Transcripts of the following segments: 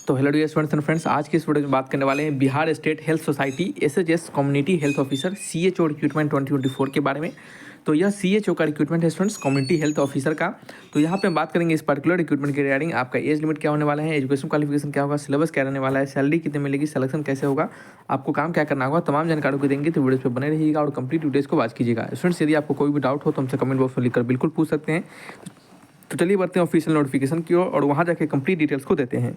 तो hello dear students and friends, आज की इस वीडियो में बात करने वाले हैं Bihar state health society SHS community health officer CHO recruitment 2024 के बारे में। तो यह सीएचओ का रिक्रूटमेंट है स्टूडेंट्स, कम्युनिटी हेल्थ ऑफिसर का। तो यहाँ पे हम बात करेंगे इस पर्टिकुलर रिक्रूटमेंट के रिगार्डिंग आपका एज लिमिट क्या होने वाला है, एजुकेशन क्वालिफिकेशन क्या होगा, सिलेबस क्या रहने वाला है, सैलरी कितने मिलेगी, सिलेक्शन कैसे होगा, आपको काम क्या करना होगा, तमाम जानकारी को देंगे। तो वीडियो पे बने रहिएगा और कंप्लीट डिटेल्स को बात कीजिएगा। स्टूडेंट्स, यदि आपको कोई भी डाउट हो तो हमसे कमेंट बॉक्स में लिखकर बिल्कुल पूछ सकते हैं। तो चलिए बढ़ते हैं ऑफिशियल नोटिफिकेशन की ओर और वहाँ जाके कंप्लीट डिटेल्स को देते हैं।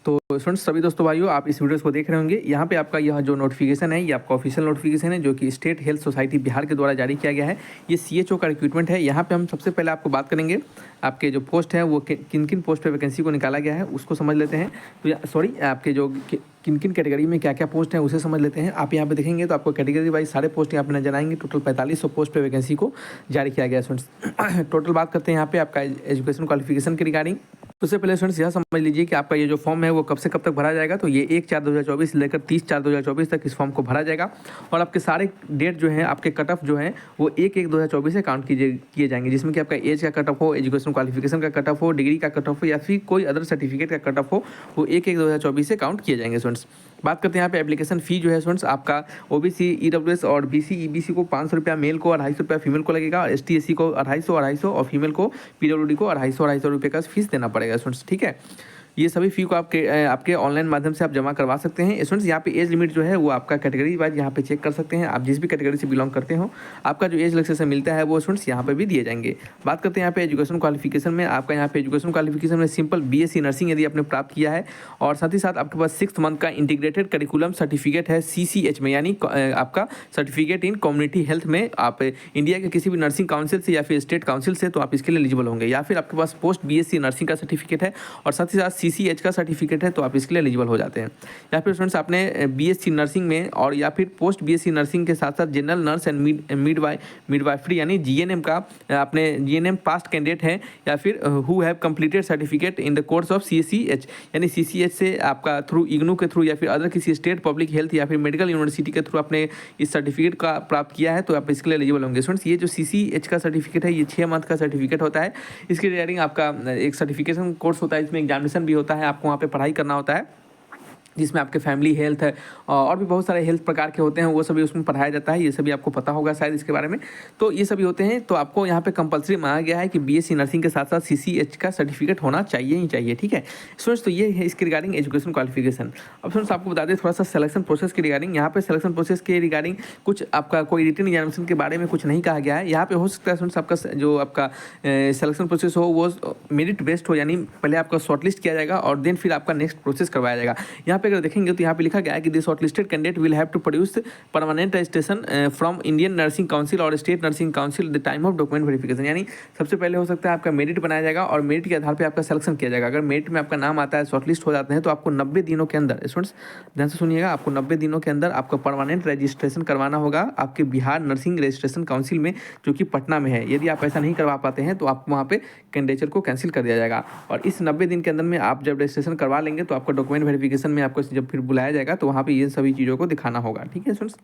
तो स्टूडेंट्स, सभी दोस्तों भाइयों, आप इस वीडियोस को देख रहे होंगे। यहाँ पे आपका यह जो नोटिफिकेशन है ये आपका ऑफिशियल नोटिफिकेशन है जो कि स्टेट हेल्थ सोसाइटी बिहार के द्वारा जारी किया गया है। ये सीएचओ का रिक्रूटमेंट है। यहाँ पे हम सबसे पहले आपको बात करेंगे आपके जो पोस्ट है वो किन किन पोस्ट पे वैकेंसी को निकाला गया है उसको समझ लेते हैं। तो सॉरी, आपके जो किन किन कैटेगरी में क्या क्या पोस्ट है उसे समझ लेते हैं। आप यहाँ पे देखेंगे तो आपको कैटेगरी वाइज सारे पोस्ट यहाँ पे नजर आएंगे। टोटल 4500 पोस्ट पे वैकेंसी को जारी किया गया है। टोटल बात करते हैं यहाँ पे आपका एजुकेशन क्वालिफिकेशन के रिगार्डिंग। उससे पहले स्टूडेंट्स यह समझ लीजिए कि आपका ये जो फॉर्म है वो कब से कब तक भरा जाएगा। तो ये 1/4/2024 से लेकर 30/4/2024 तक इस फॉर्म को भरा जाएगा। और आपके सारे डेट जो है, आपके कट ऑफ जो है वो 1/1/2024 से काउंट किए जाएंगे, जिसमें कि आपका एज का कट ऑफ हो, एजुकेशन क्वालिफिकेशन का कट ऑफ हो, डिग्री का कट ऑफ हो या फिर कोई अदर सर्टिफिकेट का कट ऑफ हो, वो 1/1/2024 से काउंट किए जाएंगे। स्टूडेंट्स, बात करते हैं यहाँ पे एप्लीकेशन फ़ी जो है स्टूडेंट्स, आपका ओबीसी, ईडब्ल्यूएस और बीसी ईबीसी को 500 रुपया मेल को, 250 रुपया फीमेल को लगेगा। और एसटी एससी को 250 और फीमेल को पीडब्ल्यूडी को 250 रुपये का फीस देना पड़ेगा स्टूडेंट्स। ठीक है, ये सभी फी को आपके ऑनलाइन माध्यम से आप जमा करवा सकते हैं। स्टूडेंट्स, यहाँ पे एज लिमिट जो है वो आपका कैटेगरी वाइज यहाँ पे चेक कर सकते हैं। आप जिस भी कैटेगरी से बिलोंग करते हो, आपका जो एज रिलैक्सेशन मिलता है वो स्टूडेंट्स यहाँ पे भी दिए जाएंगे। बात करते हैं यहाँ पे एजुकेशन क्वालिफिकेशन में। आपका यहाँ पे एजुकेशन क्वालिफिकेशन में सिंपल बीएससी नर्सिंग यदि आपने प्राप्त किया है और साथ ही साथ आपके पास 6 मंथ का इंटीग्रेटेड करिकुलम सर्टिफिकेट है सीसीएच में, यानी आपका सर्टिफिकेट इन कम्युनिटी हेल्थ में, आप इंडिया के किसी भी नर्सिंग काउंसिल से या फिर स्टेट काउंसिल से, तो आप इसके लिए एलिजिबल होंगे। या फिर आपके पास पोस्ट बीएससी नर्सिंग का सर्टिफिकेट है और साथ ही साथ सीसीएच का सर्टिफिकेट है, तो आप इसके लिए एलिजिबल हो जाते हैं। या फिर स्टूडेंट्स, आपने बीएससी नर्सिंग में और या फिर पोस्ट बीएससी नर्सिंग के साथ साथ जनरल नर्स एंड मिडवाइफरी यानी जीएनएम का आपने जीएनएम पास्ट कैंडिडेट है, या फिर who have completed certificate in the course of CCH, यानी सीसीएच से आपका थ्रू इग्नू के थ्रू या फिर अदर किसी स्टेट पब्लिक हेल्थ या फिर मेडिकल यूनिवर्सिटी के थ्रू आपने इस सर्टिफिकेट का प्राप्त किया है, तो आप इसके लिए एलिजिबल होंगे। स्टूडेंट्स, ये जो सीसीएच का सर्टिफिकेट है ये 6 मंथ का सर्टिफिकेट होता है। इसके रिगार्डिंग आपका एक सर्टिफिकेशन कोर्स होता है, इसमें एग्जामिनेशन भी होता है, आपको वहाँ पे पढ़ाई करना होता है, जिसमें आपके फैमिली हेल्थ है और भी बहुत सारे हेल्थ प्रकार के होते हैं, वो सभी उसमें पढ़ाया जाता है। ये सभी आपको पता होगा शायद इसके बारे में। तो ये सभी होते हैं। तो आपको यहाँ पे कंपलसरी माना गया है कि बीएससी नर्सिंग के साथ साथ सीसीएच का सर्टिफिकेट होना चाहिए ही चाहिए। ठीक है स्टूडेंट्स, तो ये है इसके रिगार्डिंग एजुकेशन क्वालिफिकेशन। अब स्टूडेंट्स, आपको बता दें थोड़ा सा सिलेक्शन प्रोसेस के रिगार्डिंग। यहाँ पे सिलेक्शन प्रोसेस के रिगार्डिंग कुछ आपका कोई रिटन एग्जामिनेशन के बारे में कुछ नहीं कहा गया है। यहाँ पे हो सकता है स्टूडेंट्स आपका जो आपका सिलेक्शन प्रोसेस हो वो मेरिट बेस्ड हो, यानी पहले आपका शॉर्टलिस्ट किया जाएगा और देन फिर आपका नेक्स्ट प्रोसेस करवाया जाएगा। यहाँ पे अगर देखेंगे तो यहाँ पे लिखा गया है कि the shortlisted candidate will have to produce permanent registration from Indian nursing council और state nursing council the time of document verification. यानी सबसे पहले हो सकता है आपका मेरिट बनाया जाएगा और मेरिट के आधार पर आपका सिलेक्शन किया जाएगा। अगर मेरिट में आपका नाम आता है, शॉर्टलिस्ट हो जाते हैं, तो आपको 90 दिनों के अंदर, स्टूडेंट्स ध्यान से सुनिएगा, आपको 90 दिनों के अंदर आपको परमानेंट रजिस्ट्रेशन करवाना होगा आपके बिहार नर्सिंग रजिस्ट्रेशन काउंसिल में, जो कि पटना में है। यदि आप ऐसा नहीं करवा पाते हैं तो आपको वहाँ पे कैंडिडेचर को कैंसिल कर दिया जाएगा। और इस 90 दिन के अंदर में आप जब रजिस्ट्रेशन करवा लेंगे तो आपका डॉक्यूमेंट वेरिफिकेशन में आपको जब फिर बुलाया जाएगा तो वहाँ पे ये सभी चीज़ों को दिखाना होगा। ठीक है स्टूडेंट्स,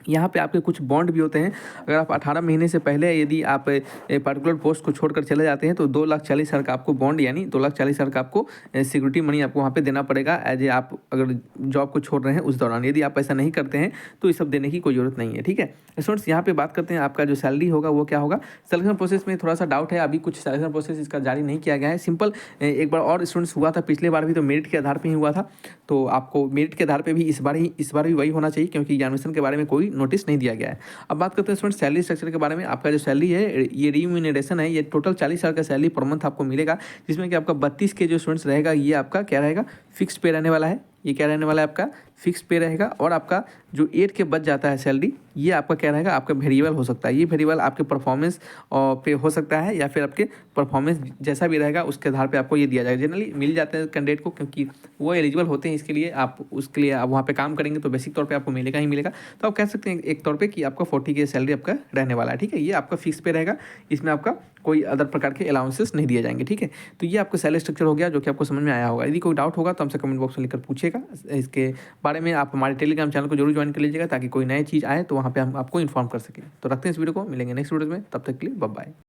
यहाँ पे आपके कुछ बॉन्ड भी होते हैं। अगर आप 18 महीने से पहले यदि आप पर्टिकुलर पोस्ट को छोड़कर चले जाते हैं तो 2,40,000 का आपको बॉन्ड, यानी 2,40,000 का आपको सिक्योरिटी मनी आपको वहाँ पे देना पड़ेगा एज ए, आप अगर जॉब को छोड़ रहे हैं उस दौरान। यदि आप ऐसा नहीं करते हैं तो ये सब देने की कोई ज़रूरत नहीं है। ठीक है स्टूडेंट्स, यहाँ पे बात करते हैं आपका जो सैलरी होगा वो क्या होगा। सिलेक्शन प्रोसेस में थोड़ा सा डाउट है, अभी कुछ सिलेक्शन प्रोसेस इसका जारी नहीं किया गया है। सिंपल एक बार और स्टूडेंट्स हुआ था पिछले बार भी, तो मेरिट के आधार पर ही हुआ था। तो आपको मेरिट के आधार पर भी इस बार भी वही होना चाहिए, क्योंकि एग्जामिनेशन के बारे में कोई नोटिस नहीं दिया गया है। अब बात करते हैं स्टूडेंट सैलरी स्ट्रक्चर के बारे में। आपका जो सैलरी है ये रिम्यूनरेशन है, ये टोटल 40,000 का सैलरी पर मंथ आपको मिलेगा, जिसमें कि आपका 32 के जो स्टूडेंट्स रहेगा ये आपका क्या रहेगा, फिक्स्ड पे रहने वाला है। ये क्या रहने वाला है, आपका फिक्स पे रहेगा। और आपका जो 8 के बच जाता है सैलरी, ये आपका क्या रहेगा, आपका वेरिएबल हो सकता है। ये वेरिएबल आपके परफॉर्मेंस पे हो सकता है या फिर आपके परफॉर्मेंस जैसा भी रहेगा उसके आधार पे आपको ये दिया जाएगा। जनरली मिल जाते हैं कैंडिडेट को, क्योंकि वो एलिजिबल होते हैं इसके लिए। आप उसके लिए आप वहाँ पे काम करेंगे तो बेसिक तौर पे आपको मिलेगा ही मिलेगा। तो आप कह सकते हैं एक तौर पे कि आपका 40 के सैलरी आपका रहने वाला है। ठीक है, ये आपका फिक्स पे रहेगा, इसमें आपका कोई अदर प्रकार के अलाउंसेस नहीं दिए जाएंगे। ठीक है, तो ये आपका सैलरी स्ट्रक्चर हो गया, जो कि आपको समझ में आया होगा। यदि कोई डाउट होगा तो हमसे कमेंट बॉक्स में लिखकर पूछेगा। इसके बारे में आप हमारे टेलीग्राम चैनल को जरूर ज्वाइन कर लीजिएगा, ताकि कोई नई चीज़ आए तो वहाँ पे हम आपको इन्फॉर्म कर सकें। तो रखते हैं इस वीडियो को, मिलेंगे नेक्स्ट वीडियो में, तब तक के लिए बाय बाय।